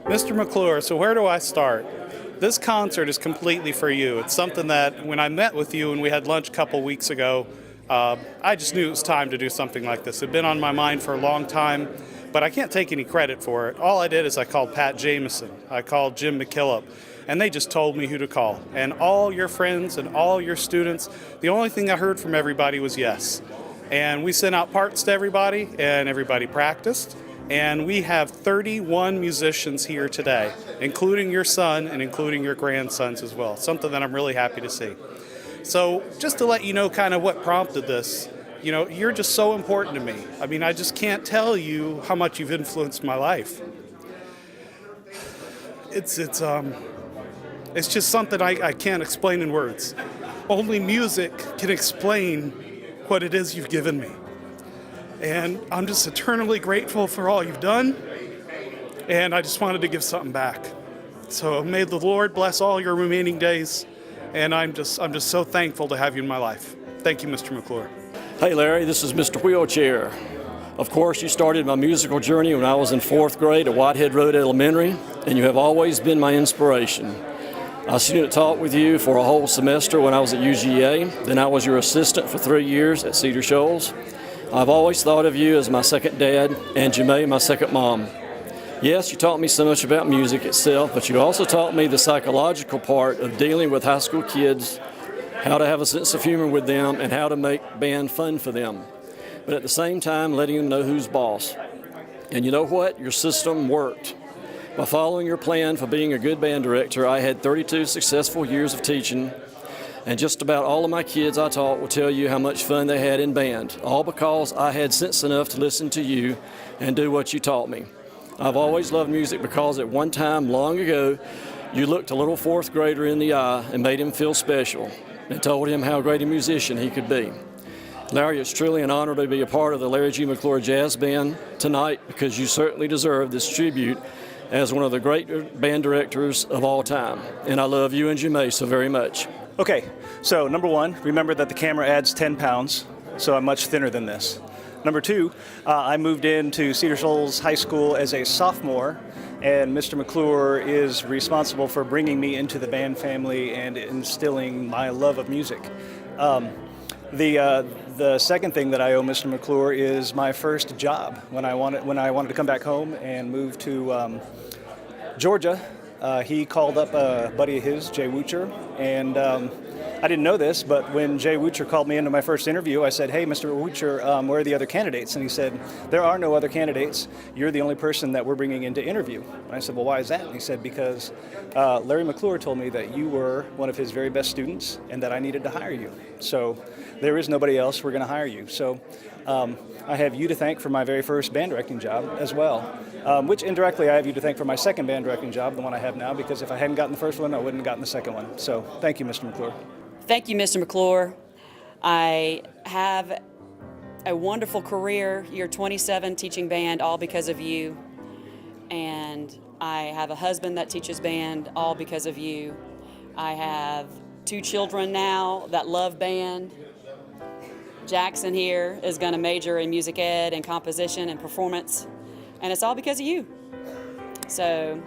Mr. McLure, so where do I start? This concert is completely for you. It's something that when I met with you and we had lunch a couple weeks ago, I just knew it was time to do something like this. It had been on my mind for a long time, but I can't take any credit for it. All I did is I called Pat Jameson, I called Jim McKillop, and they just told me who to call. And all your friends and all your students, the only thing I heard from everybody was yes. And we sent out parts to everybody, and everybody practiced. And we have 31 musicians here today, including your son and including your grandsons as well, something that I'm really happy to see. So just to let you know kind of what prompted this, you know, you're just so important to me. I mean, I just can't tell you how much you've influenced my life. It's just something I can't explain in words. Only music can explain what it is you've given me. And I'm just eternally grateful for all you've done, and I just wanted to give something back. So may the Lord bless all your remaining days, and I'm just so thankful to have you in my life. Thank you, Mr. McLure. Hey Larry, this is Mr. Wheelchair. Of course, you started my musical journey when I was in 4th grade at Whitehead Road Elementary, and you have always been my inspiration. I student taught with you for a whole semester when I was at UGA, then I was your assistant for 3 years at Cedar Shoals. I've always thought of you as my second dad and Jamae my second mom. Yes, you taught me so much about music itself, but you also taught me the psychological part of dealing with high school kids, how to have a sense of humor with them, and how to make band fun for them. But at the same time, letting them know who's boss. And you know what? Your system worked. By following your plan for being a good band director, I had 32 successful years of teaching, and just about all of my kids I taught will tell you how much fun they had in band, all because I had sense enough to listen to you and do what you taught me. I've always loved music because at one time, long ago, you looked a little 4th grader in the eye and made him feel special and told him how great a musician he could be. Larry, it's truly an honor to be a part of the Larry G. McLure Jazz Band tonight because you certainly deserve this tribute as one of the great band directors of all time. And I love you and Jamae so very much. Okay, so number one, remember that the camera adds 10 pounds, so I'm much thinner than this. Number two, I moved into Cedar Shoals High School as a sophomore, and Mr. McLure is responsible for bringing me into the band family and instilling my love of music. The second thing that I owe Mr. McLure is my first job when I wanted to come back home and move to Georgia. He called up a buddy of his, Jay Woocher, and I didn't know this, but when Jay Woocher called me into my first interview, I said, "Hey, Mr. Woocher, where are the other candidates?" And he said, "There are no other candidates. You're the only person that we're bringing in to interview." And I said, "Well, why is that?" And he said, "Because Larry McLure told me that you were one of his very best students and that I needed to hire you. So there is nobody else. We're going to hire you." So I have you to thank for my very first band directing job as well, which indirectly I have you to thank for my second band directing job, the one I have now, because if I hadn't gotten the first one, I wouldn't have gotten the second one. So thank you, Mr. McLure. Thank you, Mr. McLure. I have a wonderful career, year 27, teaching band, all because of you. And I have a husband that teaches band, all because of you. I have 2 children now that love band. Jackson here is going to major in music ed and composition and performance, and it's all because of you. So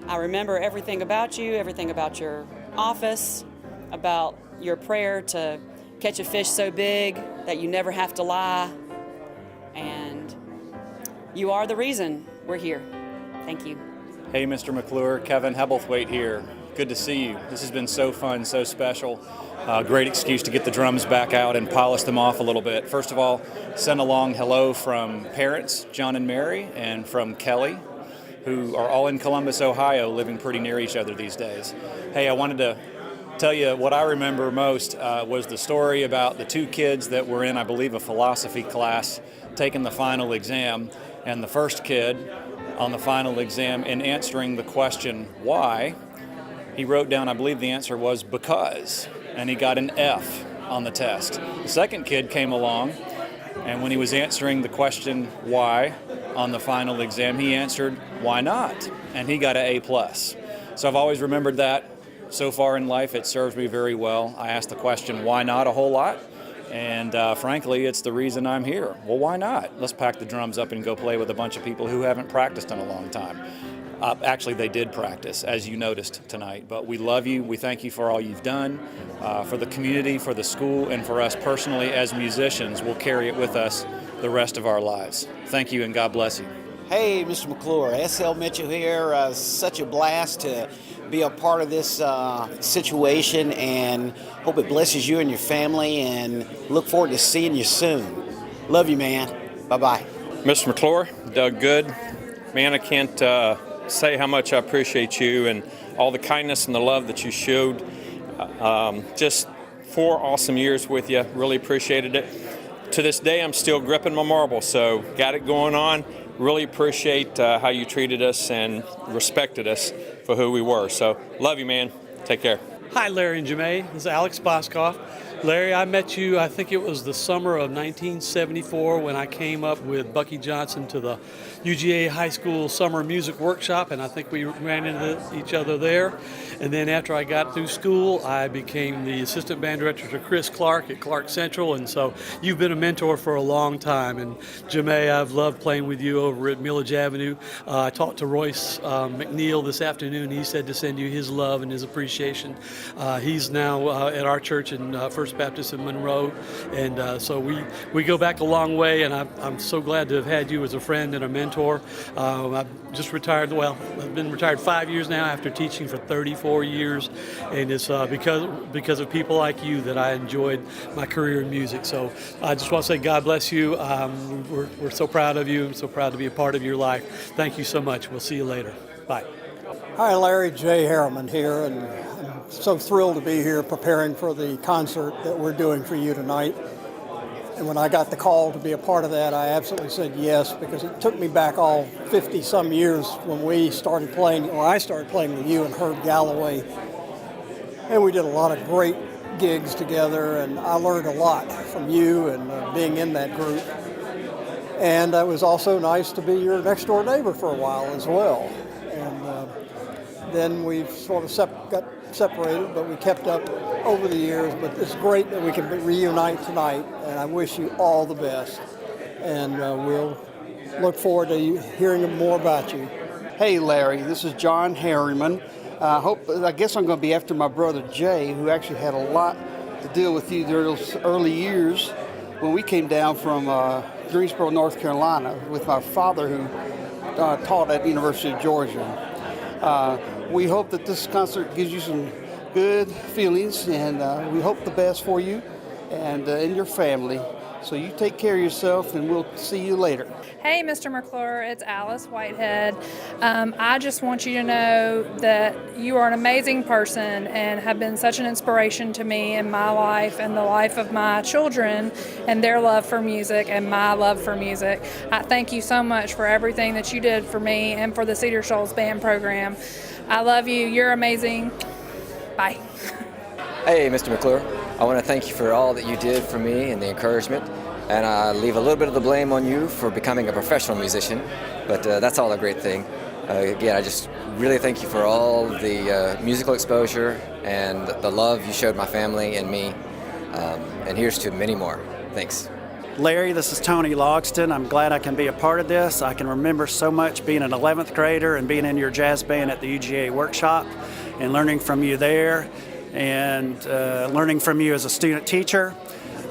I remember everything about you, everything about your office, about your prayer to catch a fish so big that you never have to lie, and you are the reason we're here. Thank you. Hey, Mr. McLure, Kevin Hebblethwaite here. Good to see you. This has been so fun, so special. Great excuse to get the drums back out and polish them off a little bit. First of all, send along hello from parents, John and Mary, and from Kelly, who are all in Columbus, Ohio, living pretty near each other these days. Hey, I wanted to tell you what I remember most was the story about the 2 kids that were in, I believe, a philosophy class taking the final exam, and the first kid on the final exam, in answering the question, why, he wrote down, I believe the answer was because, and he got an F on the test. The second kid came along, and when he was answering the question, why, on the final exam, he answered, why not, and he got an A+. So I've always remembered that. So far in life, it serves me very well. I ask the question, why not, a whole lot? And frankly, it's the reason I'm here. Well, why not? Let's pack the drums up and go play with a bunch of people who haven't practiced in a long time. Actually, they did practice, as you noticed tonight. But we love you. We thank you for all you've done, for the community, for the school, and for us personally as musicians. We'll carry it with us the rest of our lives. Thank you, and God bless you. Hey, Mr. McLure, S.L. Mitchell here. Such a blast to be a part of this situation, and hope it blesses you and your family, and look forward to seeing you soon. Love you, man. Bye-bye. Mr. McLure, Doug Good, man, I can't say how much I appreciate you and all the kindness and the love that you showed. Just 4 awesome years with you. Really appreciated it. To this day, I'm still gripping my marble, so got it going on. Really appreciate how you treated us and respected us for who we were. So love you, man. Take care. Hi, Larry and Jamae. This is Alex Boskoff. Larry, I met you, I think it was the summer of 1974 when I came up with Bucky Johnson to the UGA High School Summer Music Workshop, and I think we ran into each other there. And then after I got through school, I became the assistant band director to Chris Clark at Clark Central, and so you've been a mentor for a long time. And Jamae, I've loved playing with you over at Millage Avenue. I talked to Royce McNeil this afternoon. He said to send you his love and his appreciation. He's now at our church in First Baptist in Monroe, and so we go back a long way, and I'm so glad to have had you as a friend and a mentor. I've just retired. Well, I've been retired 5 years now after teaching for 34 years, and it's because of people like you that I enjoyed my career in music. So I just want to say God bless you. We're so proud of you. I'm so proud to be a part of your life. Thank you so much. We'll see you later. Bye. Hi, Larry. Jay Harriman here, and I'm so thrilled to be here preparing for the concert that we're doing for you tonight. And when I got the call to be a part of that, I absolutely said yes, because it took me back all 50-some years when we started playing, or I started playing with you and Herb Galloway. And we did a lot of great gigs together, and I learned a lot from you and being in that group. And it was also nice to be your next-door neighbor for a while as well. And then we've sort of got separated, but we kept up over the years. But it's great that we can reunite tonight, and I wish you all the best. And we'll look forward to hearing more about you. Hey, Larry, this is John Harriman. I guess I'm going to be after my brother Jay, who actually had a lot to deal with you during those early years when we came down from Greensboro, North Carolina, with my father, who taught at the University of Georgia. We hope that this concert gives you some good feelings, and we hope the best for you and your family. So you take care of yourself, and we'll see you later. Hey, Mr. McClure, it's Alice Whitehead. I just want you to know that you are an amazing person and have been such an inspiration to me in my life and the life of my children and their love for music and my love for music. I thank you so much for everything that you did for me and for the Cedar Shoals Band program. I love you. You're amazing. Bye. Hey, Mr. McClure. I want to thank you for all that you did for me and the encouragement. And I leave a little bit of the blame on you for becoming a professional musician, but that's all a great thing. Again, I just really thank you for all the musical exposure and the love you showed my family and me. And here's to many more. Thanks. Larry, this is Tony Logston. I'm glad I can be a part of this. I can remember so much being an 11th grader and being in your jazz band at the UGA workshop and learning from you there and learning from you as a student teacher.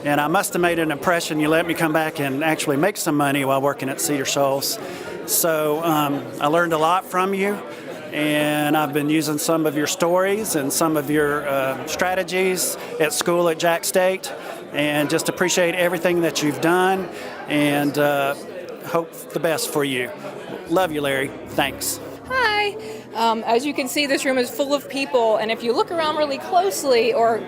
And I must have made an impression. You let me come back and actually make some money while working at Cedar Shoals. So I learned a lot from you, and I've been using some of your stories and some of your strategies at school at Jack State, and just appreciate everything that you've done, and hope the best for you. Love you, Larry. Thanks. Hi. As you can see, this room is full of people, and if you look around really closely or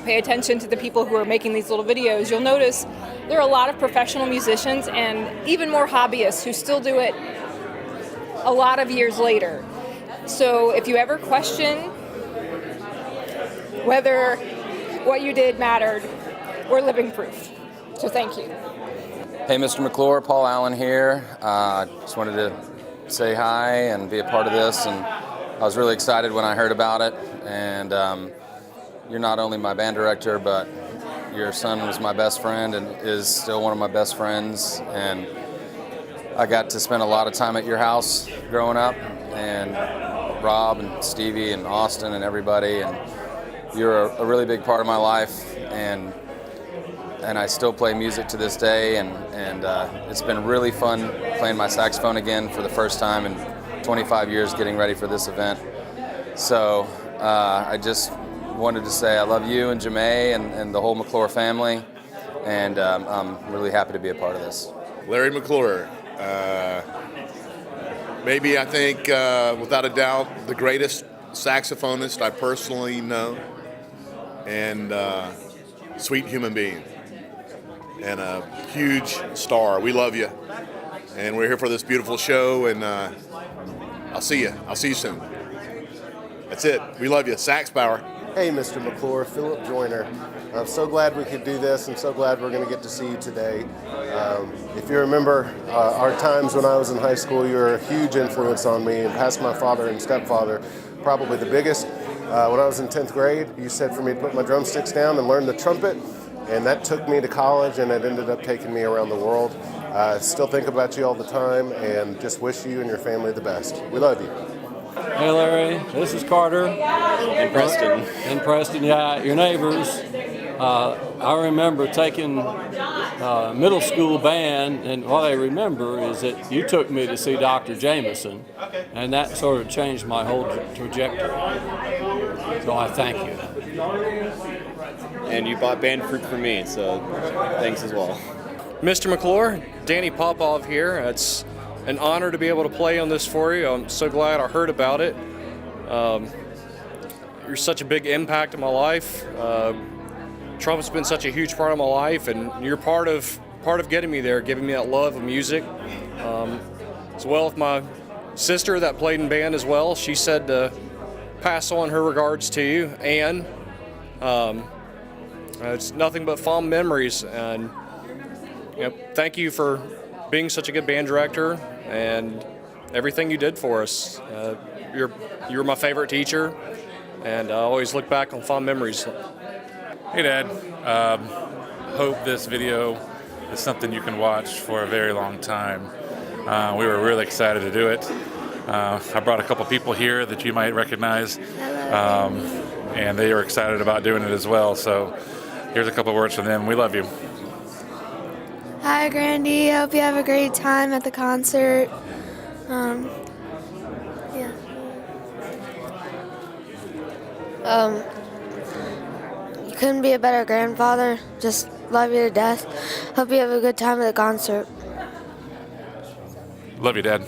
pay attention to the people who are making these little videos, you'll notice there are a lot of professional musicians and even more hobbyists who still do it a lot of years later. So if you ever question whether what you did mattered, we're living proof. So thank you. Hey, Mr. McLure, Paul Allen here. Just wanted to say hi and be a part of this, and I was really excited when I heard about it. And you're not only my band director, but your son was my best friend and is still one of my best friends, and I got to spend a lot of time at your house growing up, and Rob and Stevie and Austin and everybody, and you're a really big part of my life, and I still play music to this day, and it's been really fun playing my saxophone again for the first time in 25 years getting ready for this event. So I just wanted to say I love you and Jamae and the whole McLure family, and I'm really happy to be a part of this. Larry McLure, maybe I think without a doubt the greatest saxophonist I personally know, and sweet human being, and a huge star. We love you, and we're here for this beautiful show, and I'll see you soon. That's it. We love you. Sax power. Hey, Mr. McLure, Philip Joyner. I'm so glad we could do this, and so glad we're going to get to see you today. If you remember our times when I was in high school, you were a huge influence on me, and past my father and stepfather, probably the biggest. When I was in 10th grade, you said for me to put my drumsticks down and learn the trumpet, and that took me to college, and it ended up taking me around the world. Still think about you all the time, and just wish you and your family the best. We love you. Hey Larry, this is Carter. And Preston. And Preston, yeah, your neighbors. I remember taking middle school band, and what I remember is that you took me to see Dr. Jameson, and that sort of changed my whole trajectory. So I thank you. And you bought band fruit for me, so thanks as well. Mr. McLure, Danny Popov here. It's an honor to be able to play on this for you. I'm so glad I heard about it. You're such a big impact in my life. Trump's been such a huge part of my life, and you're part of getting me there, giving me that love of music. As well with my sister that played in band as well. She said to pass on her regards to you, and it's nothing but fond memories. And thank you for being such a good band director and everything you did for us. You're my favorite teacher, and I always look back on fond memories. Hey Dad, hope this video is something you can watch for a very long time. We were really excited to do it. I brought a couple people here that you might recognize, and they are excited about doing it as well. So here's a couple words from them. We love you. Hi, Grandy. I hope you have a great time at the concert. You couldn't be a better grandfather. Just love you to death. Hope you have a good time at the concert. Love you, Dad.